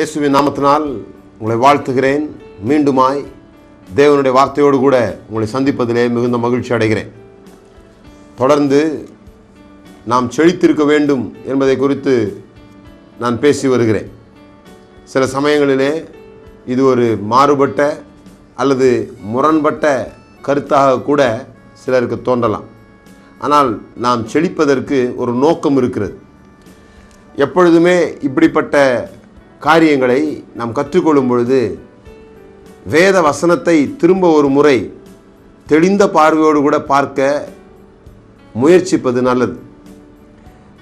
இயேசுவின் நாமத்தினால் உங்களை வாழ்த்துகிறேன். மீண்டுமாய் தேவனுடைய வார்த்தையோடு கூட உங்களை சந்திப்பதிலே மிகுந்த மகிழ்ச்சி அடைகிறேன். தொடர்ந்து நாம் செழித்திருக்க வேண்டும் என்பதை குறித்து நான் பேசி வருகிறேன். சில சமயங்களிலே இது ஒரு மாறுபட்ட அல்லது முரண்பட்ட கருத்தாக கூட சிலருக்கு தோன்றலாம். ஆனால் நாம் செழிப்பதற்கு ஒரு நோக்கம் இருக்கிறது. எப்பொழுதுமே இப்படிப்பட்ட காரியங்களை நாம் கற்றுக்கொள்ளும் பொழுது வேத வசனத்தை திரும்ப ஒரு முறை தெளிந்த பார்வையோடு கூட பார்க்க முயற்சிப்பது நல்லது.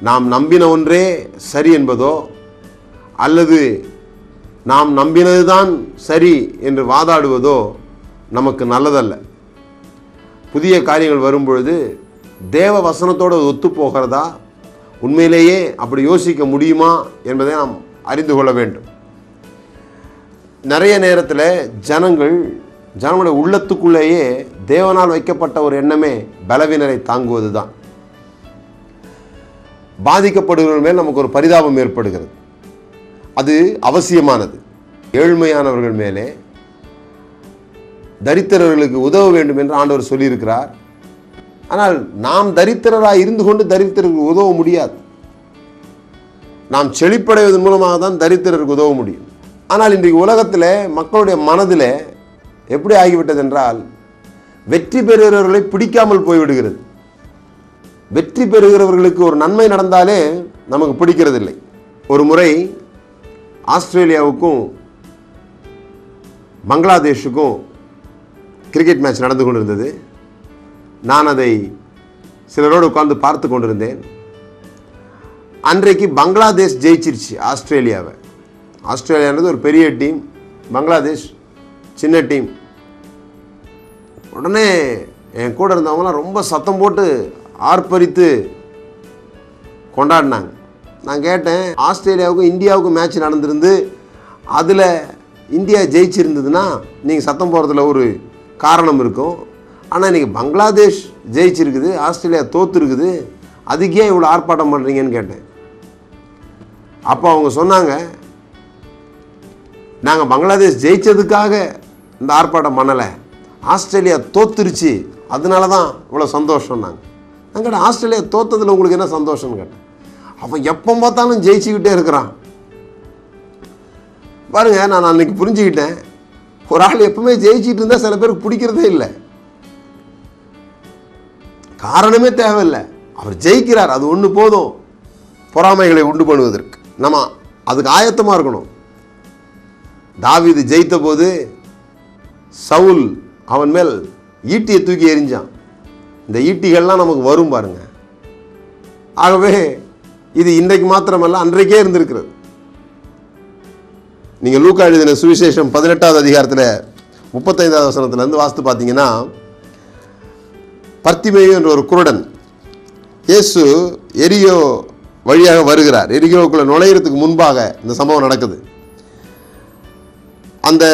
நாம் நம்பின ஒன்றே சரி என்பதோ அல்லது நாம் நம்பினதுதான் சரி என்று வாதாடுவதோ நமக்கு நல்லதல்ல. புதிய காரியங்கள் வரும்பொழுது தேவ வசனத்தோடு ஒத்து போகிறதா, உண்மையிலேயே அப்படி யோசிக்க முடியுமா என்பதை நாம் அறிந்து கொள்ள வேண்டும். நிறைய நேரத்தில் ஜனங்களுடைய உள்ளத்துக்குள்ளேயே தேவனால் வைக்கப்பட்ட ஒரு எண்ணமே பலவீனரை தாங்குவது தான். பாதிக்கப்படுகிறவர்கள் மேல் நமக்கு ஒரு பரிதாபம் ஏற்படுகிறது. அது அவசியமானது. ஏழ்மையானவர்கள் மேலே தரித்திரர்களுக்கு உதவ வேண்டும் என்று ஆண்டவர் சொல்லியிருக்கிறார். ஆனால் நாம் தரித்திரராக இருந்து கொண்டு தரித்திரருக்கு உதவ முடியாது. நாம் செழிப்படைவதன் மூலமாக தான் தரித்திரருக்கு உதவ முடியும். ஆனால் இன்றைக்கு உலகத்தில் மக்களுடைய மனதில் எப்படி ஆகிவிட்டது என்றால், வெற்றி பெறுகிறவர்களை பிடிக்காமல் போய்விடுகிறது. வெற்றி பெறுகிறவர்களுக்கு ஒரு நன்மை நடந்தாலே நமக்கு பிடிக்கிறதில்லை. ஒரு முறை ஆஸ்திரேலியாவுக்கும் பங்களாதேஷுக்கும் கிரிக்கெட் மேட்ச் நடந்து கொண்டிருந்தது. நான் அதை சிலரோடு உட்கார்ந்து பார்த்து கொண்டிருந்தேன். அன்றைக்கு பங்களாதேஷ் ஜெயிச்சிருச்சு ஆஸ்திரேலியாவை. ஆஸ்திரேலியானது ஒரு பெரிய டீம், பங்களாதேஷ் சின்ன டீம். உடனே என் கூட இருந்தவங்களாம் ரொம்ப சத்தம் போட்டு ஆர்ப்பரித்து கொண்டாடினாங்க. நான் கேட்டேன், ஆஸ்திரேலியாவுக்கும் இந்தியாவுக்கும் மேட்ச் நடந்திருந்து அதில் இந்தியா ஜெயிச்சிருந்ததுன்னா நீங்கள் சத்தம் போடுறதுல ஒரு காரணம் இருக்கும். ஆனால் இன்றைக்கி பங்களாதேஷ் ஜெயிச்சிருக்குது, ஆஸ்திரேலியா தோற்றுருக்குது, அதுக்கே இவ்வளோ ஆர்ப்பாட்டம் பண்ணுறீங்கன்னு கேட்டேன். அப்போ அவங்க சொன்னாங்க, நாங்கள் பங்களாதேஷ் ஜெயித்ததுக்காக இந்த ஆர்ப்பாட்டம் பண்ணலை, ஆஸ்திரேலியா தோத்துருச்சு அதனால தான் இவ்வளோ சந்தோஷம். நான் கேட்டேன், ஆஸ்திரேலியா தோத்ததில் உங்களுக்கு என்ன சந்தோஷம்னு கேட்டேன். அவன் எப்போ பார்த்தாலும் ஜெயிச்சுக்கிட்டே இருக்கிறான் பாருங்க. நான் அன்றைக்கி புரிஞ்சுக்கிட்டேன், ஒரு ஆள் எப்பவுமே ஜெயிச்சுட்டு இருந்தால் சில பேருக்கு பிடிக்கிறதே இல்லை. காரணமே தேவையில்லை, அவர் ஜெயிக்கிறார், அது ஒன்று போதும் பொறாமைகளை உண்டு பண்ணுவதற்கு. நம்ம அதுக்கு ஆயத்தமாக இருக்கணும். தாவீது ஜெயித்த போது சவுல் அவன் மேல் ஈட்டியை தூக்கி எறிஞ்சான். இந்த ஈட்டிகள்லாம் நமக்கு வரும் பாருங்க. ஆகவே இது இன்றைக்கு மாத்திரமல்ல, அன்றைக்கே இருந்திருக்கிறது. நீங்கள் லூக்கா எழுதின சுவிசேஷம் 18வது அதிகாரத்தில் 35வது வசனத்திலேருந்து வாசித்து பார்த்தீங்கன்னா, பர்த்திமேயு என்ற ஒரு குருடன் இயேசு எரியோ வழியாக வருகிறார். எரியோவுக்குள்ள நுழையிறதுக்கு முன்பாக இந்த சம்பவம் நடக்குது. அந்த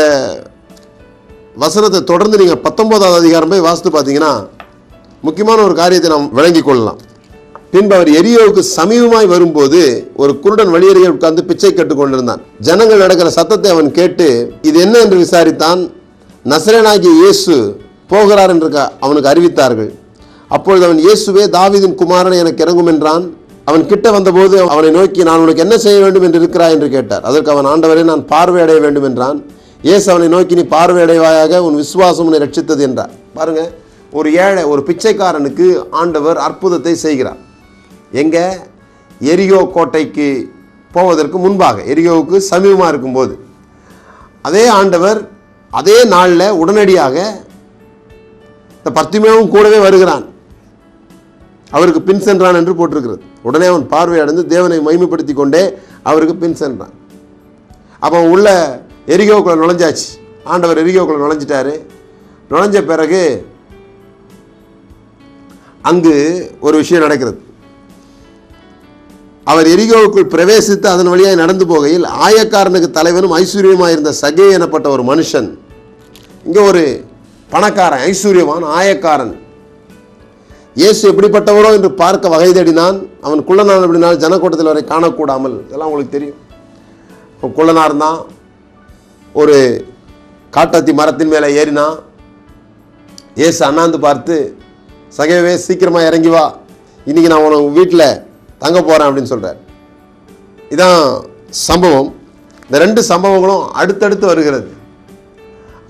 வசனத்தை தொடர்ந்து நீங்கள் 19வது அதிகாரம் போய் வாசித்து பார்த்தீங்கன்னா முக்கியமான ஒரு காரியத்தை நாம் விளங்கிக் கொள்ளலாம். பின்பு அவர் எரியோவுக்கு சமீபமாய் வரும்போது ஒரு குருடன் வழியருகே உட்கார்ந்து பிச்சை கேட்டுக் கொண்டிருந்தான். ஜனங்கள் நடக்கிற சத்தத்தை அவன் கேட்டு இது என்ன என்று விசாரித்தான். நசரேயனாகிய இயேசு போகிறார் என்று அவனுக்கு அறிவித்தார்கள். அப்பொழுது அவன், இயேசுவே தாவீதின் குமாரனை எனக்கு இறங்கும் என்றான். அவன் கிட்ட வந்தபோது அவனை நோக்கி, நான் உனக்கு என்ன செய்ய வேண்டும் என்று இருக்கிறாய் என்று கேட்டார். அதற்கு அவன், ஆண்டவரே, நான் பார்வையடைய வேண்டும் என்றான். இயேசு அவனை நோக்கி, நீ பார்வையடைவாயாக, உன் விசுவாசம் உன்னை ரட்சித்தது என்றார். பாருங்க, ஒரு ஏழை, ஒரு பிச்சைக்காரனுக்கு ஆண்டவர் அற்புதத்தை செய்கிறார். எங்க? எரிகோ கோட்டைக்கு போவதற்கு முன்பாக, எரிகோவுக்கு சமீபமாக இருக்கும்போது. அதே ஆண்டவர் அதே நாளில் உடனடியாக இந்த பர்த்திமேயும் கூடவே வருகிறான். அவருக்கு பின் சென்றான் என்று போட்டிருக்கிறது. உடனே அவன் பார்வையடைந்து தேவனை மகிமைப்படுத்தி கொண்டே அவருக்கு பின் சென்றான். அப்போ உள்ள எரிகோவுக்குள்ள நுழைஞ்சாச்சு. ஆண்டவர் எரிகோவுக்குள்ள நுழைஞ்சிட்டாரு. நுழைஞ்ச பிறகு அங்கு ஒரு விஷயம் நடக்கிறது. அவர் எரிகோவுக்குள் பிரவேசித்து அதன் வழியாக நடந்து போகையில் ஆயக்காரனுக்கு தலைவனும் ஐஸ்வர்யமாக இருந்த சகே எனப்பட்ட ஒரு மனுஷன், இங்கே ஒரு பணக்காரன், ஐஸ்வர்யவான், ஆயக்காரன், இயேசு எப்படிப்பட்டவரோ என்று பார்க்க வகை தேடினான். அவன் குள்ளனான் அப்படினால் ஜனக்கூட்டத்தில் அவரை காணக்கூடாமல். இதெல்லாம் உங்களுக்கு தெரியும். குள்ளனாக இருந்தான், ஒரு காட்டத்தி மரத்தின் மேலே ஏறினான். இயேசு அண்ணாந்து பார்த்து, சகேவே சீக்கிரமாக இறங்கி வா, இன்றைக்கி நான் உனக்கு வீட்டில் தங்க போகிறேன் அப்படின்னு சொல்கிறார். இதான் சம்பவம். இந்த 2 சம்பவங்களும் அடுத்தடுத்து வருகிறது.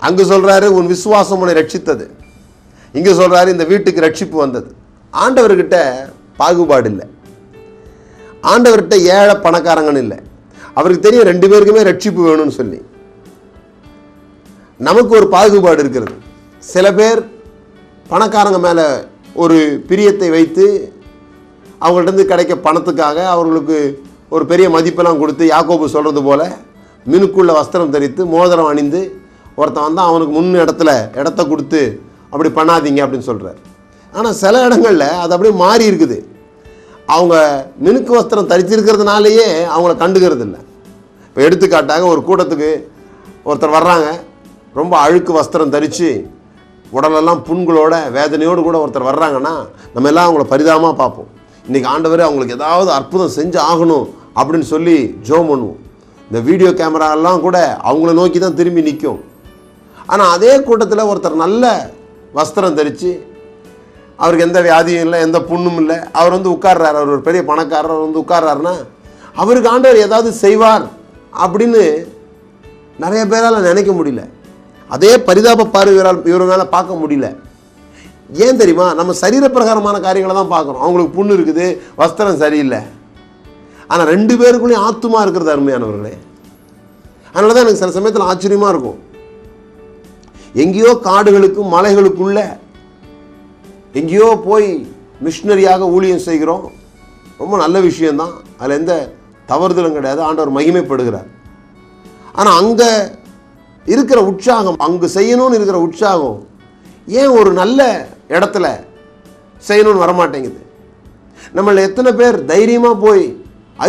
அங்கு சொல்கிறாரு உன் விசுவாசம் உன்னை ரட்சித்தது, இங்கே சொல்கிறாரு இந்த வீட்டுக்கு ரட்சிப்பு வந்தது. ஆண்டவர்கிட்ட பாகுபாடு இல்லை, ஆண்டவர்கிட்ட ஏழை பணக்காரங்கன்னு இல்லை. அவருக்கு தெரியும் 2 பேருக்குமே ரட்சிப்பு வேணும்னு சொல்லி. நமக்கு ஒரு பாகுபாடு இருக்கிறது. சில பேர் பணக்காரங்க மேலே ஒரு பிரியத்தை வைத்து அவங்கள்ட்ட கிடைக்க பணத்துக்காக அவர்களுக்கு ஒரு பெரிய மதிப்பெல்லாம் கொடுத்து, யாக்கோபு சொல்கிறது போல் மினுக்குள்ள வஸ்திரம் தரித்து மோதிரம் அணிந்து ஒருத்தன் வந்தால் அவனுக்கு இடத்த கொடுத்து அப்படி பண்ணாதீங்க அப்படின்னு சொல்கிறார். ஆனால் சில இடங்களில் அது அப்படியே மாறி இருக்குது. அவங்க மினுக்கு வஸ்திரம் தரித்திருக்கிறதுனாலேயே அவங்கள கண்டுக்கிறது இல்லை. இப்போ எடுத்துக்காட்டாக ஒரு கூட்டத்துக்கு ஒருத்தர் வர்றாங்க, ரொம்ப அழுக்கு வஸ்திரம் தரித்து உடலெல்லாம் புண்களோட வேதனையோடு கூட ஒருத்தர் வர்றாங்கன்னா நம்ம எல்லாம் அவங்கள பரிதாபமாக பார்ப்போம். இன்றைக்கி ஆண்டவர் அவங்களுக்கு ஏதாவது அற்புதம் செஞ்சு ஆகணும் அப்படின்னு சொல்லி ஜெபம் பண்ணுவோம். இந்த வீடியோ கேமராலாம் கூட அவங்கள நோக்கி தான் திரும்பி நிற்கும். ஆனால் அதே கூட்டத்தில் ஒருத்தர் நல்ல வஸ்திரம் தரித்து அவருக்கு எந்த வியாதியும் இல்லை, எந்த புண்ணும் இல்லை, அவர் வந்து உட்கார்றாரு, அவர் ஒரு பெரிய பணக்காரர் வந்து உட்கார்றாருன்னா அவருக்கு ஆண்டவர் ஏதாவது செய்வார் அப்படின்னு நிறைய பேரால் நினைக்க முடியல. அதே பரிதாப பார்வையால் இவர் மேலே பார்க்க முடியல. ஏன் தெரியுமா? நம்ம சரீர பிரகாரமான காரியங்களை தான் பார்க்குறோம். அவங்களுக்கு புண்ணு இருக்குது, வஸ்திரம் சரியில்லை. ஆனால் 2 பேருக்குள்ளேயும் ஆத்துமா இருக்கிறது அருமையானவர்களே. அதனால தான் எனக்கு சில சமயத்தில் ஆச்சரியமாக இருக்கும். எங்கேயோ காடுகளுக்கும் மலைகளுக்குள்ள எங்கேயோ போய் மிஷினரியாக ஊழியம் செய்கிறோம். ரொம்ப நல்ல விஷயந்தான், அதில் எந்த தவறுதலும் கிடையாது. ஆண்டவர் மகிமைப்படுகிறார். ஆனால் அங்கே இருக்கிற உற்சாகம், அங்கு செய்யணும்னு இருக்கிற உற்சாகம் ஏன் ஒரு நல்ல இடத்துல செய்யணும்னு வரமாட்டேங்குது? நம்மள எத்தனை பேர் தைரியமாக போய்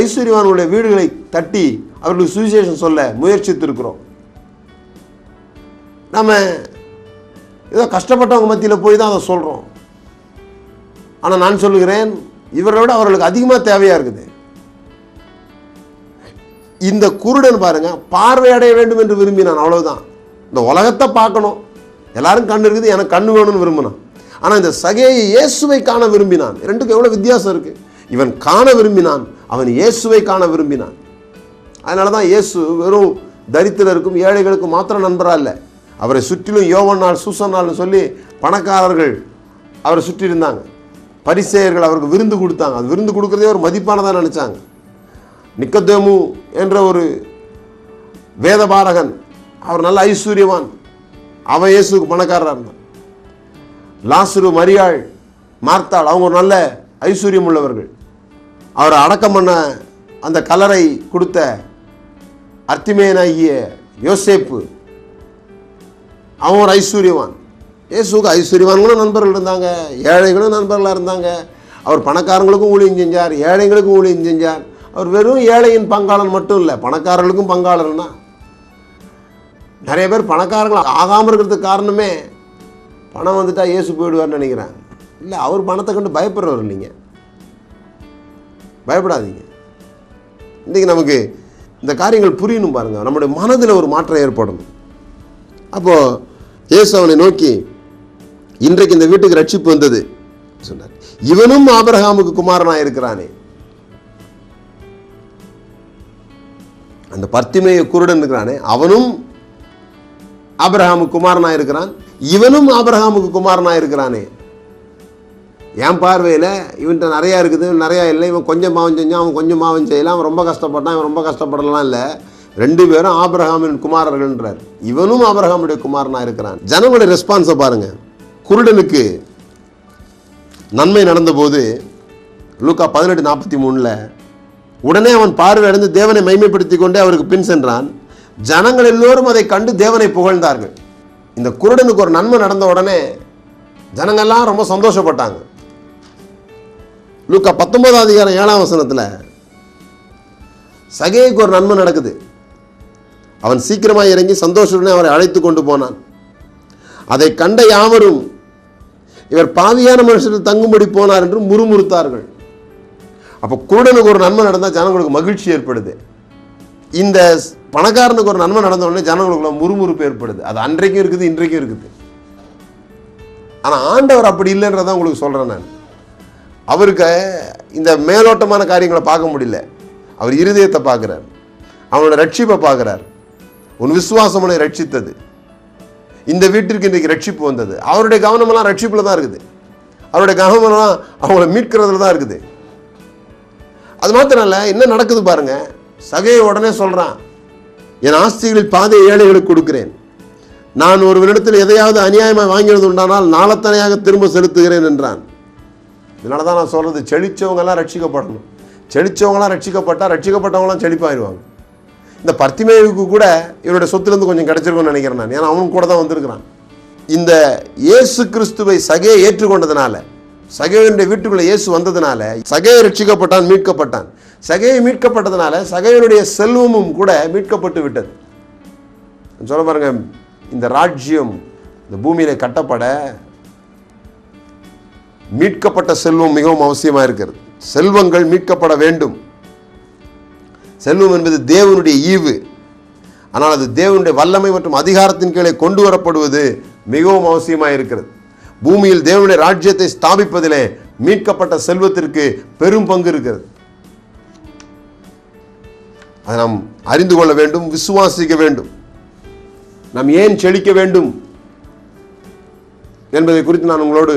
ஐஸ்வர்யவானுடைய வீடுகளை தட்டி அவர்களுக்கு சுவிசேஷம் சொல்ல முயற்சித்திருக்கிறோம். நம்ம ஏதோ கஷ்டப்பட்டவங்க மத்தியில் போய் தான் அதை சொல்கிறோம். ஆனால் நான் சொல்லுகிறேன், இவரோட அவர்களுக்கு அதிகமாக தேவையாக இருக்குது. இந்த குருடன் பாருங்க, பார்வையடைய வேண்டும் என்று விரும்பினான், அவ்வளவுதான். இந்த உலகத்தை பார்க்கணும், எல்லாரும் கண்ணு இருக்குது, எனக்கு கண்ணு வேணும்னு விரும்பினான். ஆனால் இந்த சகேயை இயேசுவை காண விரும்பினான். 2க்கும் எவ்வளோ வித்தியாசம் இருக்கு. இவன் காண விரும்பினான், அவன் இயேசுவை காண விரும்பினான். அதனால தான் இயேசு வெறும் தரித்திரருக்கும் ஏழைகளுக்கும் மாத்திரம் நண்பரா இல்லை, அவரை சுற்றிலும் யோவனால் சூசனால்னு சொல்லி பணக்காரர்கள் அவரை சுற்றி இருந்தாங்க. பரிசேயர்கள் அவருக்கு விருந்து கொடுத்தாங்க. அது விருந்து கொடுக்குறதே ஒரு மதிப்பானதாக நினச்சாங்க. நிக்கதேமு என்ற ஒரு வேதபாரகன், அவர் நல்ல ஐஸ்வர்யவான், அவன் இயேசுக்கு பணக்காரராக இருந்தான். லாசரு, மரியாள், மார்த்தாள், அவங்க ஒரு நல்ல ஐஸ்வர்யம் உள்ளவர்கள். அவரை அடக்கம் பண்ண அந்த கல்லறை கொடுத்த அர்த்திமேனாகிய யோசேப்பு, அவன் ஒரு ஐஸ்வர்யவான். இயேசுக்கு ஐஸ்வர்யவான்களும் நண்பர்கள் இருந்தாங்க, ஏழைகளும் நண்பர்களாக இருந்தாங்க. அவர் பணக்காரங்களுக்கும் ஊழியம் செஞ்சார், ஏழைகளுக்கும் ஊழியம் செஞ்சார். அவர் வெறும் ஏழையின் பங்காளன் மட்டும் இல்லை, பணக்காரர்களுக்கும் பங்காளர்னா. நிறைய பேர் பணக்காரர்கள் ஆகாமல் இருக்கிறதுக்கு காரணமே பணம் வந்துட்டா இயேசு போயிடுவார்னு நினைக்கிறாங்க. இல்லை, அவர் பணத்தை கண்டு பயப்படுறவர் இல்லைங்க, பயப்படாதீங்க. இன்றைக்கி நமக்கு இந்த காரியங்கள் புரியணும் பாருங்கள், நம்முடைய மனதில் ஒரு மாற்றம் ஏற்படணும். அப்போது இயேசு அவனை நோக்கி, இன்றைக்கு இந்த வீட்டுக்கு ரட்சிப்பு வந்தது சொன்னார். இவனும் ஆபிரகாமுக்கு குமாரனாக இருக்கிறானே. அந்த பர்த்திமேய குருடன் இருக்கிறானே, அவனும் ஆபிரகாமுக்கு குமாரனாக இருக்கிறான், இவனும் ஆபிரகாமுக்கு குமாரனாக இருக்கிறானே. என் பார்வையில் இவன்கிட்ட நிறையா இருக்குது, நிறையா இல்லை, இவன் கொஞ்சம் பாவம் செஞ்சான், அவன் கொஞ்சம் பாவம் செய்யலாம், அவன் ரொம்ப கஷ்டப்பட்டான், இவன் ரொம்ப கஷ்டப்படலாம் இல்லை. 2 பேரும் ஆபிரகாமின் குமாரர்கள்ன்றார். இவனும் ஆபிரகாமுடைய குமாரனாக இருக்கிறான். ஜனங்களுடைய ரெஸ்பான்ஸை பாருங்க. குருடனுக்கு நன்மை நடந்தபோது லூக்கா 18:43 உடனே அவன் பார்வை அடைந்து தேவனை மைமைப்படுத்தி கொண்டே அவருக்கு பின் சென்றான். ஜனங்கள் எல்லோரும் அதை கண்டு தேவனை புகழ்ந்தார்கள். இந்த குருடனுக்கு ஒரு நன்மை நடந்த உடனே ஜனங்கள்லாம் ரொம்ப சந்தோஷப்பட்டாங்க. லூக்கா 19:7 சகேயுக்கு ஒரு நன்மை நடக்குது. அவன் சீக்கிரமாக இறங்கி சந்தோஷத்துடன் அவரை அழைத்து கொண்டு போனான். அதை கண்ட யாவரும் இவர் பாவியான மனுஷர்கள் தங்கும்படி போனார் என்று முறுமுறுத்தார்கள். அப்போ குருடனுக்கு ஒரு நன்மை நடந்தால் ஜனங்களுக்கு மகிழ்ச்சி ஏற்படுது. இந்த பணக்காரனுக்கு ஒரு நன்மை நடந்த உடனே ஜனங்களுக்குள்ள முறுமுறுப்பு ஏற்படுது. அது அன்றைக்கும் இருக்குது, இன்றைக்கும் இருக்குது. ஆனால் ஆண்டவர் அப்படி இல்லைன்றதான் உங்களுக்கு சொல்கிறேன் நான். அவருக்கு இந்த மேலோட்டமான காரியங்களை பார்க்க முடியல. அவர் இருதயத்தை பார்க்குறார், அவனோட ரட்சிப்பை பார்க்குறார். உன் விசுவாசம் உன்னை ரட்சித்தது, இந்த வீட்டிற்கு இன்றைக்கு ரட்சிப்பு வந்தது. அவருடைய கவனமெல்லாம் ரட்சிப்பில் தான் இருக்குது. அவருடைய கவனமெல்லாம் அவங்கள மீட்கிறதுல தான் இருக்குது. அது மாத்திரம் இல்லை, என்ன நடக்குது பாருங்க. சகையை உடனே சொல்கிறான், என் ஆஸ்திகளில் பாதை ஏழைகளுக்கு கொடுக்கிறேன். நான் ஒருவரிடத்தில் எதையாவது அநியாயமாக வாங்கினது உண்டானால் நாளத்தனையாக திரும்ப செலுத்துகிறேன் என்றான். இதனால தான் நான் சொல்கிறது, செழிச்சவங்கெல்லாம் ரட்சிக்கப்படணும். செழிச்சவங்களாம் ரட்சிக்கப்பட்டால் ரட்சிக்கப்பட்டவங்களாம் செழிப்பாயிருவாங்க. இந்த பர்த்திமேயுக்கு கூட இவருடைய சொத்துலேருந்து கொஞ்சம் கிடைச்சிருக்கும்னு நினைக்கிறேன் நான். ஏன்னா அவனுக்கு கூட தான் வந்திருக்கிறான். இந்த இயேசு கிறிஸ்துவை சகையை ஏற்றுக்கொண்டதுனால, சகையனுடைய வீட்டுக்குள்ள இயேசு வந்ததுனால சகையை ரட்சிக்கப்பட்டான், மீட்கப்பட்டான். சகையை மீட்கப்பட்டதுனால சகையனுடைய செல்வமும் கூட மீட்கப்பட்டு விட்டது. சொல்ல பாருங்க, இந்த ராஜ்யம் இந்த பூமியில கட்டப்பட மீட்கப்பட்ட செல்வம் மிகவும் அவசியமாக இருக்கிறது. செல்வங்கள் மீட்கப்பட வேண்டும். செல்வம் என்பது தேவனுடைய ஈவு. ஆனால் அது தேவனுடைய வல்லமை மற்றும் அதிகாரத்தின் கீழே கொண்டு வரப்படுவது மிகவும் அவசியமாக இருக்கிறது. பூமியில் தேவனுடைய ராஜ்யத்தை ஸ்தாபிப்பதிலே மீட்கப்பட்ட செல்வத்திற்கு பெரும் பங்கு இருக்கிறது. அதை நாம் அறிந்து கொள்ள வேண்டும், விசுவாசிக்க வேண்டும். நாம் ஏன் செழிக்க வேண்டும் என்பதை குறித்து நான் உங்களோடு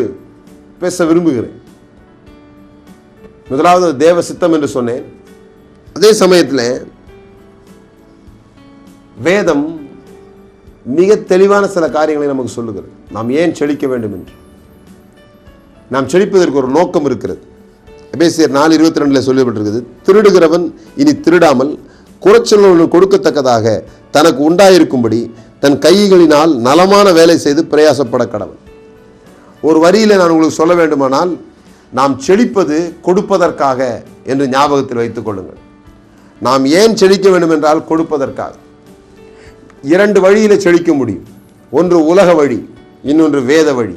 பேச விரும்புகிறேன். முதலாவது தேவ சித்தம் என்று சொன்னேன். அதே சமயத்தில் வேதம் மிக தெளிவான சில காரியங்களை நமக்கு சொல்லுகிறது, நாம் ஏன் செழிக்க வேண்டும் என்று. நாம் செழிப்பதற்கு ஒரு நோக்கம் இருக்கிறது. எபேசியர் 4:22 சொல்லப்பட்டிருக்கிறது, திருடுகிறவன் இனி திருடாமல் குறைச்சல் கொடுக்கத்தக்கதாக தனக்கு உண்டாயிருக்கும்படி தன் கைகளினால் நலமான வேலை செய்து பிரயாசப்பட கடவன். ஒரு வரியில் நான் உங்களுக்கு சொல்ல வேண்டுமானால், நாம் செழிப்பது கொடுப்பதற்காக என்று ஞாபகத்தில் வைத்துக் கொள்ளுங்கள். நாம் ஏன் செழிக்க வேண்டும் என்றால் கொடுப்பதற்காக. 2 வழியில் செழிக்க முடியும். ஒன்று உலக வழி, இன்னொன்று வேத வழி.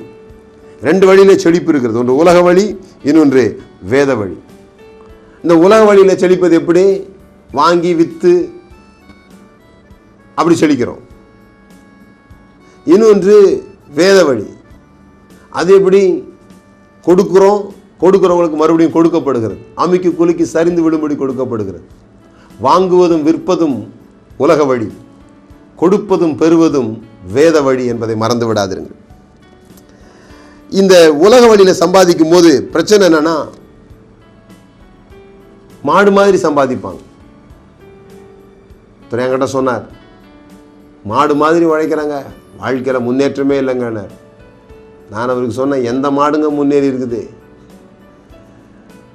2 வழியில் செழிப்பு இருக்கிறது. ஒன்று உலக வழி, இன்னொன்று வேத வழி. இந்த உலக வழியில் செழிப்பது எப்படி? வாங்கி விற்று அப்படி செழிக்கிறோம். இன்னொன்று வேத வழி. அது எப்படி? கொடுக்கிறோம், கொடுக்கிறவங்களுக்கு மறுபடியும் கொடுக்கப்படுகிறது. அமிக்கு குலுக்கி சரிந்து விடும்படி கொடுக்கப்படுகிறது. வாங்குவதும் விற்பதும் உலக வழி, கொடுப்பதும் பெறுவதும் வேத வழி என்பதை மறந்து விடாதிருங்கள். இந்த உலக வழியில் சம்பாதிக்கும் போது பிரச்சனை என்னன்னா, மாடு மாதிரி சம்பாதிப்பாங்க. என்கிட்ட சொன்னார், மாடு மாதிரி உழைக்கிறாங்க, வாழ்க்கையில் முன்னேற்றமே இல்லைங்கன்னார். நான் அவருக்கு சொன்னேன், எந்த மாடுங்க முன்னேறி இருக்குது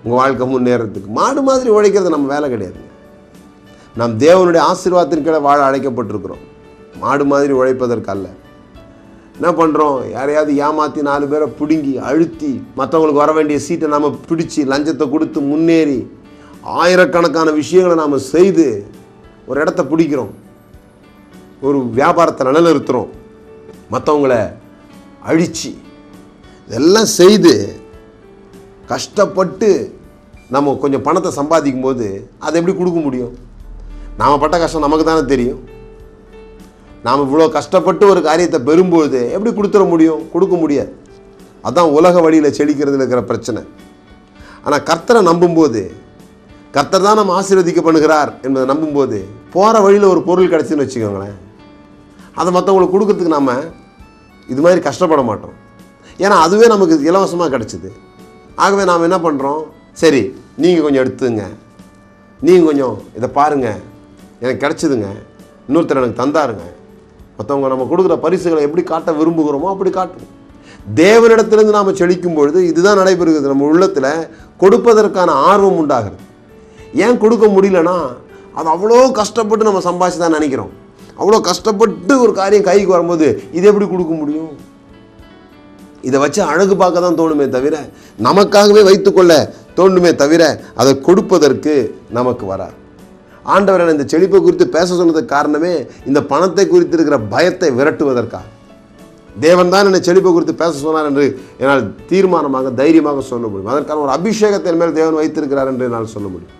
உங்கள் வாழ்க்கை முன்னேறதுக்கு? மாடு மாதிரி உழைக்கிறது நம்ம வேலை கிடையாது. நாம் தேவனுடைய ஆசீர்வாதத்தின் கீழே வாழ அழைக்கப்பட்டிருக்கிறோம், மாடு மாதிரி உழைப்பதற்கு அல்ல. என்ன பண்ணுறோம்? யாரையாவது ஏமாற்றி 4 பேரை பிடுங்கி அழுத்தி மற்றவங்களுக்கு வர வேண்டிய சீட்டை நாம் பிடிச்சி லஞ்சத்தை கொடுத்து முன்னேறி ஆயிரக்கணக்கான விஷயங்களை நாம் செய்து ஒரு இடத்த பிடிக்கிறோம், ஒரு வியாபாரத்தை நிலைநிறுத்துகிறோம், மற்றவங்களை அழித்து இதெல்லாம் செய்து கஷ்டப்பட்டு நம்ம கொஞ்சம் பணத்தை சம்பாதிக்கும் போது அதை எப்படி கொடுக்க முடியும்? நாம் பட்ட கஷ்டம் நமக்கு தானே தெரியும். நாம் இவ்வளோ கஷ்டப்பட்டு ஒரு காரியத்தை பெறும்போது எப்படி கொடுத்துட முடியும்? கொடுக்க முடியாது. அதுதான் உலக வழியில் செழிக்கிறதுல இருக்கிற பிரச்சனை. ஆனால் கர்த்தரை நம்பும்போது, கர்த்தர் தான் நம்ம ஆசீர்வதிக்கப்படுகிறார் என்பதை நம்பும்போது, போகிற வழியில் ஒரு பொருள் கிடச்சின்னு வச்சுக்கோங்களேன், அதை மற்றவங்களுக்கு கொடுக்கறதுக்கு நாம் இது மாதிரி கஷ்டப்பட மாட்டோம். ஏன்னா அதுவே நமக்கு இலவசமாக கிடச்சிது. ஆகவே நாம் என்ன பண்ணுறோம்? சரி, நீங்கள் கொஞ்சம் எடுத்துங்க, நீங்கள் கொஞ்சம் இதை பாருங்கள், எனக்கு கிடச்சிதுங்க, இன்னொருத்தர் எனக்கு தந்தாருங்க. மற்றவங்க நம்ம கொடுக்குற பரிசுகளை எப்படி காட்ட விரும்புகிறோமோ அப்படி காட்டுவோம். தேவனிடத்திலிருந்து நாம் செழிக்கும் பொழுது இதுதான் நடைபெறுகிறது. நம்ம உள்ளத்தில் கொடுப்பதற்கான ஆர்வம் உண்டாகிறது. ஏன் கொடுக்க முடியலன்னா, அது அவ்வளோ கஷ்டப்பட்டு நம்ம சம்பாதிச்சு தான் நினைக்கிறோம். அவ்வளோ கஷ்டப்பட்டு ஒரு காரியம் கைக்கு வரும்போது இது எப்படி கொடுக்க முடியும்? இதை வச்சு அழகு பார்க்க தான் தோணுமே தவிர, நமக்காகவே வைத்துக்கொள்ள தோணுமே தவிர, அதை கொடுப்பதற்கு நமக்கு வராது. ஆண்டவர் இந்த செழிப்பை குறித்து பேச சொன்னதுக்கு காரணமே இந்த பணத்தை குறித்து இருக்கிற பயத்தை விரட்டுவதற்காக. தேவன் தான் என்னை செழிப்பை குறித்து பேச சொன்னார் என்று என்னால் தீர்மானமாக தைரியமாக சொல்ல முடியும். அதற்கான ஒரு அபிஷேகத்தின் மேல் தேவன் வைத்திருக்கிறார் என்று என்னால் சொல்ல முடியும்.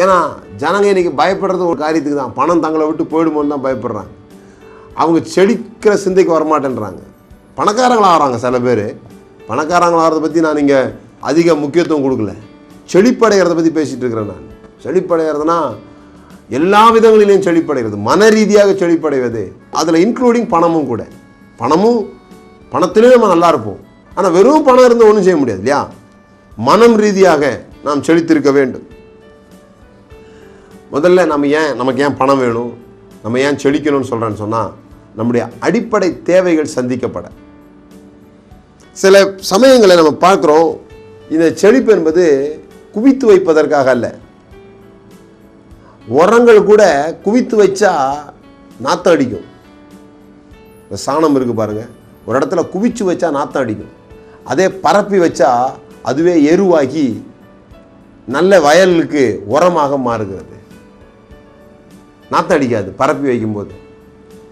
ஏன்னா ஜனங்க இன்னைக்கு பயப்படுறது ஒரு காரியத்துக்கு தான், பணம் தங்களை விட்டு போயிடுமோன்னு தான் பயப்படுறாங்க. அவங்க செழிக்கிற சிந்தைக்கு வரமாட்டேன்றாங்க. பணக்காரங்களாக ஆகிறாங்க சில பேர். பணக்காரங்களாகிறத பற்றி நான் இங்கே அதிக முக்கியத்துவம் கொடுக்கல, செழிப்படைகிறத பற்றி பேசிகிட்டு இருக்கிறேன். நான் செழிப்படைகிறதுனா எல்லா விதங்களிலையும் செழிப்படைகிறது, மன ரீதியாக செழிப்படைவது, அதில் இன்க்ளூடிங் பணமும் கூட. பணத்திலே நம்ம நல்லா இருப்போம், ஆனால் வெறும் பணம் இருந்து ஒன்றும் செய்ய முடியாது இல்லையா? மனம் ரீதியாக நாம் செழித்திருக்க வேண்டும். முதல்ல நமக்கு ஏன் பணம் வேணும், நம்ம ஏன் செழிக்கணும்னு சொல்கிறேன்னு சொன்னால், நம்முடைய அடிப்படை தேவைகள் சந்திக்கப்பட. சில சமயங்களை நம்ம பார்க்குறோம், இந்த செழிப்பு என்பது குவித்து வைப்பதற்காக அல்ல. உரங்கள் கூட குவித்து வச்சா நாத்தம் அடிக்கும். இந்த சாணம் இருக்குது பாருங்கள், ஒரு இடத்துல குவிச்சு வச்சா நாத்தம் அடிக்கும். அதே பரப்பி வச்சா அதுவே எருவாகி நல்ல வயலுக்கு உரமாக மாறுகிறது, நாத்தம் அடிக்காது. பரப்பி வைக்கும்போது,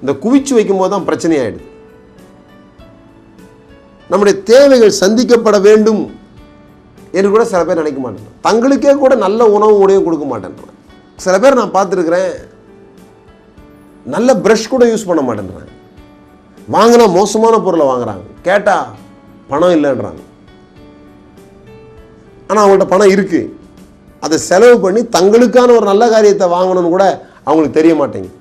இந்த குவிச்சு வைக்கும்போது தான் பிரச்சனையாயிடுது. நம்முடைய தேவைகள் சந்திக்கப்பட வேண்டும் என்று கூட சில பேர் நினைக்க மாட்டேன். தங்களுக்கே கூட நல்ல உணவு உடையும் கொடுக்க மாட்டேன்றாங்க. சில பேர் நான் பார்த்துருக்கிறேன், நல்ல ப்ரஷ் கூட யூஸ் பண்ண மாட்டேன்றாங்க. வாங்கினா மோசமான பொருளை வாங்குறாங்க, கேட்டால் பணம் இல்லைன்றாங்க. ஆனால் அவங்கள்ட்ட பணம் இருக்குது, அதை செலவு பண்ணி தங்களுக்கான ஒரு நல்ல காரியத்தை வாங்கணும்னு கூட அவங்களுக்கு தெரிய மாட்டேங்குது.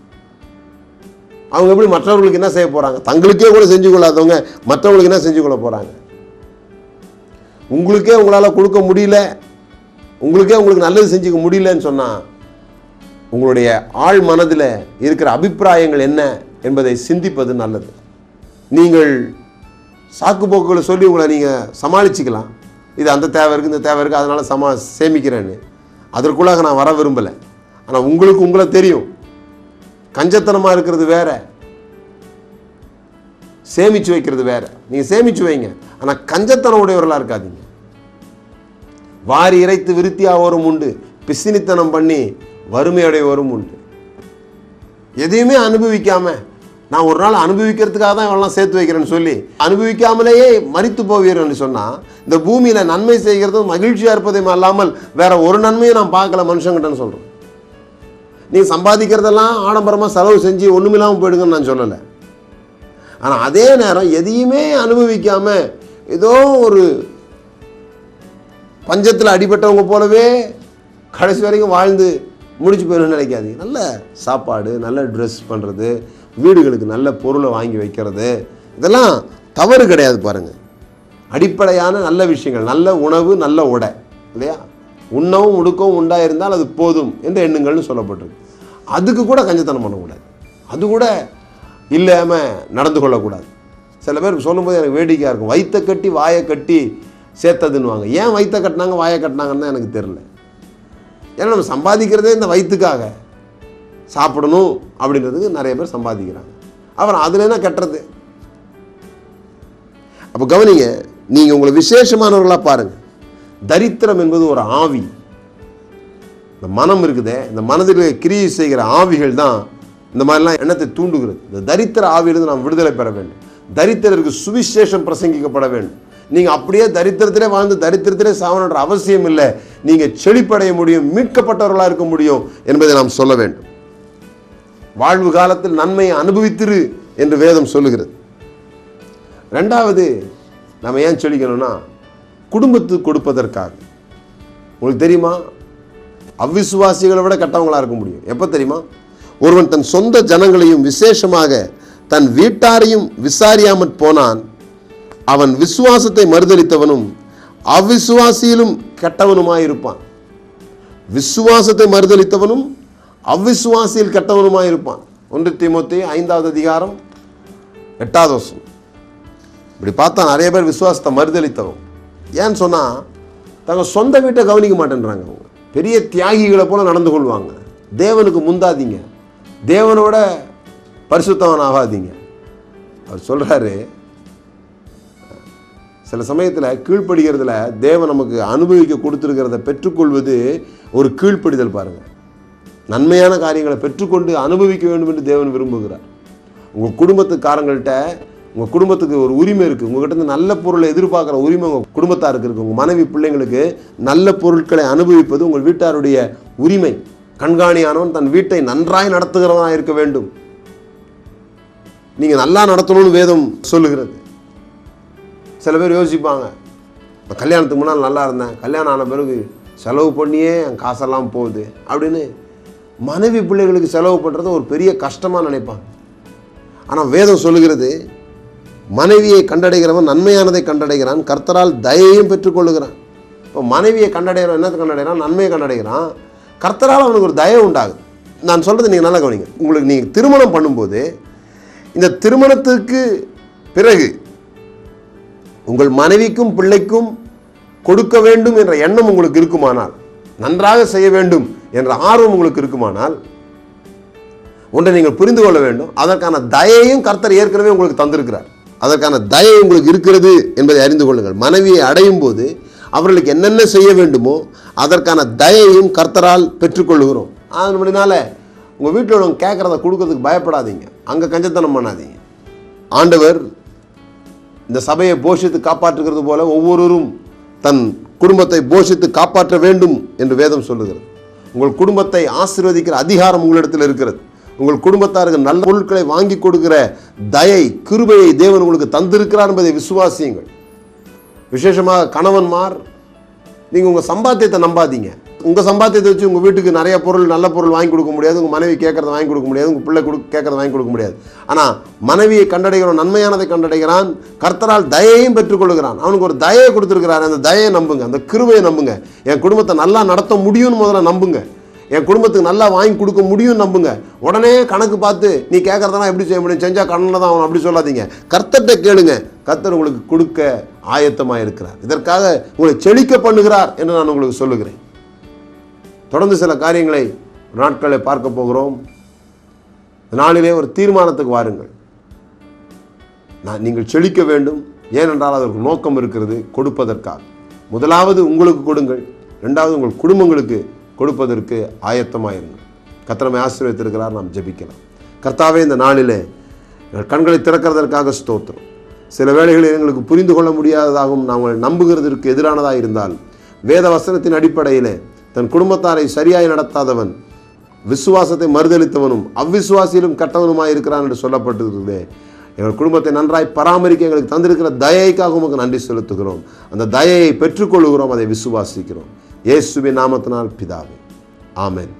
அவங்க எப்படி மற்றவர்களுக்கு என்ன செய்ய போகிறாங்க? தங்களுக்கே கூட செஞ்சு கொள்ளாதவங்க மற்றவங்களுக்கு என்ன செஞ்சு கொள்ள போகிறாங்க? உங்களுக்கே உங்களால் கொடுக்க முடியல, உங்களுக்கு நல்லது செஞ்சுக்க முடியலன்னு சொன்னால், உங்களுடைய ஆழ் மனதில் இருக்கிற அபிப்பிராயங்கள் என்ன என்பதை சிந்திப்பது நல்லது. நீங்கள் சாக்கு போக்குகளை சொல்லி உங்களை நீங்கள் சமாளிச்சுக்கலாம். இது அந்த தேவை இருக்குது, இந்த தேவை இருக்குது, அதனால் சேமிக்கிறேன்னு. அதற்குள்ளாக நான் வர விரும்பலை. ஆனால் உங்களை தெரியும், கஞ்சத்தனமாக இருக்கிறது வேற, சேமித்து வைக்கிறது வேற. நீங்கள் சேமித்து வைங்க, ஆனால் கஞ்சத்தனம் உடையவர்களாக இருக்காதீங்க. வாரி இறைத்து விருத்தியாவோரும் உண்டு, பிசினித்தனம் பண்ணி வறுமையுடையவரும் உண்டு. எதையுமே அனுபவிக்காம, நான் ஒரு நாள் அனுபவிக்கிறதுக்காக தான் இவெல்லாம் சேர்த்து வைக்கிறேன்னு சொல்லி அனுபவிக்காமலேயே மரித்து போவீர்னு சொன்னால், இந்த பூமியில் நன்மை செய்கிறதும் மகிழ்ச்சியாக இருப்பதையும் அல்லாமல் வேற ஒரு நன்மையை நான் பார்க்கல மனுஷங்கிட்டன்னு சொல்கிறேன். நீ சம்பாதிக்கிறதெல்லாம் ஆடம்பரமாக செலவு செஞ்சு ஒன்றுமில்லாமல் போயிடுங்கன்னு நான் சொல்லலை. ஆனால் அதே நேரம் எதையுமே அனுபவிக்காமல் ஏதோ ஒரு பஞ்சத்தில் அடிபட்டவங்க போலவே கடைசி வரைக்கும் வாழ்ந்து முடிச்சு போயிடணும்னு நினைக்காதீங்க. நல்ல சாப்பாடு, நல்ல ட்ரெஸ் பண்ணுறது, வீடுகளுக்கு நல்ல பொருளை வாங்கி வைக்கிறது, இதெல்லாம் தவறு கிடையாது. பாருங்கள், அடிப்படையான நல்ல விஷயங்கள், நல்ல உணவு, நல்ல உடை இல்லையா? உண்ணவும் உடுக்கவும் உண்டாயிருந்தால் அது போதும் என்று எண்ணுங்கள்னு சொல்லப்பட்டிருக்கு. அதுக்கு கூட கஞ்சத்தனம் பண்ணக்கூடாது, அது கூட இல்லாமல் நடந்து கொள்ளக்கூடாது. சில பேர் சொல்லும்போது எனக்கு வேடிக்கையாக இருக்கும், வயிற்றை கட்டி வாயை கட்டி சேர்த்ததுன்னுவாங்க. ஏன் வயிற்றை கட்டினாங்க வாயை கட்டினாங்கன்னு தான் எனக்கு தெரியல. ஏன்னா நம்ம சம்பாதிக்கிறதே இந்த வயிற்றுக்காக, சாப்பிடணும் அப்படின்றதுக்கு நிறைய பேர் சம்பாதிக்கிறாங்க. அப்புறம் அதில் என்ன கட்டுறது? அப்போ கவனிங்க, நீங்கள் உங்களை விசேஷமானவர்களாக பாருங்கள். தரித்திரம் என்பது ஒரு ஆவி. இந்த மனம் இருக்குதே, இந்த மனதில் கிரியை செய்கிற ஆவிகள் தான் இந்த மாதிரிலாம் எண்ணத்தை தூண்டுகிறது. இந்த தரித்திர ஆவியிலிருந்து நாம் விடுதலை பெற வேண்டும். தரித்திரருக்கு சுவிசேஷம் பிரசங்கிக்கப்பட வேண்டும். நீங்கள் அப்படியே தரித்திரத்திலே வாழ்ந்து தரித்திரத்திலே சாவணுன்ற அவசியம் இல்லை. நீங்கள் செழிப்படைய முடியும், மீட்கப்பட்டவர்களாக இருக்க முடியும் என்பதை நாம் சொல்ல வேண்டும். வாழ்வு காலத்தில் நன்மையை அனுபவித்திரு என்று வேதம் சொல்லுகிறது. ரெண்டாவது, நம்ம ஏன் செழிக்கணும்னா குடும்பத்துக்கு கொடுப்பதற்காக. உங்களுக்கு தெரியுமா, அவ்விசுவாசிகளை விட கெட்டவங்களாக இருக்க முடியும். எப்போ தெரியுமா? ஒருவன் தன் சொந்த ஜனங்களையும் விசேஷமாக தன் வீட்டாரையும் விசாரியாமற் போனான், அவன் விசுவாசத்தை மறுதலித்தவனும் அவ்விசுவாசியிலும் கெட்டவனுமாயிருப்பான். விசுவாசத்தை மறுதலித்தவனும் அவ்விசுவாசியில் கெட்டவனுமாயிருப்பான். 1 தீமோத்தேயு 5வது அதிகாரம் 8வது வசனம். இப்படி பார்த்தா நிறைய பேர் விசுவாசத்தை மறுதலித்தவன். ஏன்னு சொன்னால், தங்கள் சொந்த வீட்டை கவனிக்க மாட்டேன்றாங்க. அவங்க பெரிய தியாகிகளை போல நடந்து கொள்வாங்க. தேவனுக்கு முந்தாதீங்க, தேவனோட பரிசுத்தவன் ஆகாதீங்க. அவர் சொல்கிறாரு, சில சமயத்தில் கீழ்ப்படுகிறதுல தேவன் நமக்கு அனுபவிக்க கொடுத்துருக்கிறத பெற்றுக்கொள்வது ஒரு கீழ்ப்படிதல். பாருங்கள், நன்மையான காரியங்களை பெற்றுக்கொண்டு அனுபவிக்க வேண்டும் என்று தேவன் விரும்புகிறார். உங்கள் குடும்பத்துக்காரங்கள்ட்ட, உங்கள் குடும்பத்துக்கு ஒரு உரிமை இருக்குது. உங்கள்கிட்ட இருந்து நல்ல பொருளை எதிர்பார்க்குற உரிமை உங்கள் குடும்பத்தாருக்கு இருக்குது. உங்கள் மனைவி பிள்ளைங்களுக்கு நல்ல பொருட்களை அனுபவிப்பது உங்கள் வீட்டாருடைய உரிமை. கண்காணியானவன் தன் வீட்டை நன்றாய் நடத்துகிறவனாக இருக்க வேண்டும். நீங்கள் நல்லா நடத்தணும்னு வேதம் சொல்லுகிறது. சில பேர் யோசிப்பாங்க, இப்போ கல்யாணத்துக்கு முன்னால் நல்லா இருந்தேன், கல்யாணம் ஆன பிறகு செலவு பண்ணியே என் காசெல்லாம் போகுது அப்படின்னு மனைவி பிள்ளைகளுக்கு செலவு பண்ணுறது ஒரு பெரிய கஷ்டமாக நினைப்பாங்க. ஆனால் வேதம் சொல்லுகிறது, மனைவியை கண்டடைகிறவன் நன்மையானதை கண்டடைகிறான், கர்த்தரால் தயையும் பெற்றுக்கொள்ளுகிறான். இப்போ மனைவியை கண்டடைகிறவன் என்னத்தை கண்டடைகிறான்? நன்மையை கண்டடைகிறான். கர்த்தரால் அவனுக்கு ஒரு தயை உண்டாகுது. நான் சொல்கிறது நீங்கள் நல்லா கவனிங்க. உங்களுக்கு நீங்கள் திருமணம் பண்ணும்போது இந்த திருமணத்துக்கு பிறகு உங்கள் மனைவிக்கும் பிள்ளைக்கும் கொடுக்க வேண்டும் என்ற எண்ணம் உங்களுக்கு இருக்குமானால், நன்றாக செய்ய வேண்டும் என்ற ஆர்வம் உங்களுக்கு இருக்குமானால், ஒன்றை நீங்கள் புரிந்து கொள்ள வேண்டும், அதற்கான தயையும் கர்த்தர் ஏற்கனவே உங்களுக்கு தந்திருக்கிறார். அதற்கான தயை உங்களுக்கு இருக்கிறது என்பதை அறிந்து கொள்ளுங்கள். மனைவியை அடையும் போது அவர்களுக்கு என்னென்ன செய்ய வேண்டுமோ அதற்கான தயையும் கர்த்தரால் பெற்றுக்கொள்கிறோம். அதனால உங்கள் வீட்டில் உள்ளவங்க கேட்குறத கொடுக்கறதுக்கு பயப்படாதீங்க, அங்கே கஞ்சத்தனம் பண்ணாதீங்க. ஆண்டவர் இந்த சபையை போஷித்து காப்பாற்றுகிறது போல ஒவ்வொருவரும் தன் குடும்பத்தை போஷித்து காப்பாற்ற வேண்டும் என்று வேதம் சொல்லுகிறது. உங்கள் குடும்பத்தை ஆசீர்வதிக்கிற அதிகாரம் உங்களிடத்தில் இருக்கிறது. உங்கள் குடும்பத்தாருக்கு நல்ல பொருட்களை வாங்கி கொடுக்கிற தயை, கிருபையை தேவன் உங்களுக்கு தந்திருக்கிறார் என்பதை விசுவாசியுங்கள். விசேஷமாக கணவன்மார், நீங்கள் உங்கள் சம்பாத்தியத்தை நம்பாதீங்க. உங்கள் சம்பாத்தியத்தை வச்சு உங்கள் வீட்டுக்கு நிறைய பொருள், நல்ல பொருள் வாங்கி கொடுக்க முடியாது. உங்கள் மனைவி கேட்குறத வாங்கி கொடுக்க முடியாது. உங்கள் பிள்ளை கேட்குறத வாங்கி கொடுக்க முடியாது. ஆனால் மனைவியை கண்டடைகிறான், நன்மையானதை கண்டடைகிறான், கர்த்தரால் தயையும் பெற்றுக்கொள்கிறான். அவனுக்கு ஒரு தயையை கொடுத்துருக்கிறார். அந்த தயையை நம்புங்க, அந்த கிருபையை நம்புங்க. என் குடும்பத்தை நல்லா நடத்த முடியும்னு முதல்ல நம்புங்க. என் குடும்பத்துக்கு நல்லா வாங்கி கொடுக்க முடியும் நம்புங்க. உடனே கணக்கு பார்த்து நீ கேட்குறதெல்லாம் எப்படி செய்ய முடியும், செஞ்சால் கடனில் தான் அவன் அப்படி சொல்லாதீங்க. கர்த்தர்கிட்ட கேளுங்க. கர்த்தர் உங்களுக்கு கொடுக்க ஆயத்தமாக இருக்கிறார். இதற்காக உங்களை செழிக்க பண்ணுகிறார் என்று நான் உங்களுக்கு சொல்லுகிறேன். தொடர்ந்து சில காரியங்களை நாட்களை பார்க்க போகிறோம். நாளிலே ஒரு தீர்மானத்துக்கு வாருங்கள். நீங்கள் செழிக்க வேண்டும். ஏனென்றால் அதற்கு நோக்கம் இருக்கிறது, கொடுப்பதற்காக. முதலாவது உங்களுக்கு கொடுங்கள், இரண்டாவது உங்கள் குடும்பங்களுக்கு கொடுப்பதற்கு ஆயத்தமாயிருங்கள். கர்த்தரை ஆசீர்வதித்திருக்கிறார். நாம் ஜெபிக்கலாம். கர்த்தாவே, இந்த நாளிலே எங்கள் கண்களை திறக்கிறதற்காக ஸ்தோத்திரம். சில வேளைகளில் எங்களுக்கு புரிந்து கொள்ள முடியாததாகவும் நாங்கள் நம்புகிறதற்கு எதிரானதாக இருந்தால், வேத வசனத்தின் அடிப்படையில் தன் குடும்பத்தாரை சரியாய் நடத்தாதவன் விசுவாசத்தை மறுதளித்தவனும் அவ்விசுவாசியிலும் கட்டவனுமாய் இருக்கிறான் என்று சொல்லப்பட்டிருக்கிறதே, எங்கள் குடும்பத்தை நன்றாய் பராமரிக்க எங்களுக்கு தந்திருக்கிற தயைக்காக உமக்கு நன்றி செலுத்துகிறோம். அந்த தயையை பெற்றுக்கொள்கிறோம், அதை விசுவாசிக்கிறோம். இயேசுவின் நாமத்தினால் பிதாவே, ஆமென்.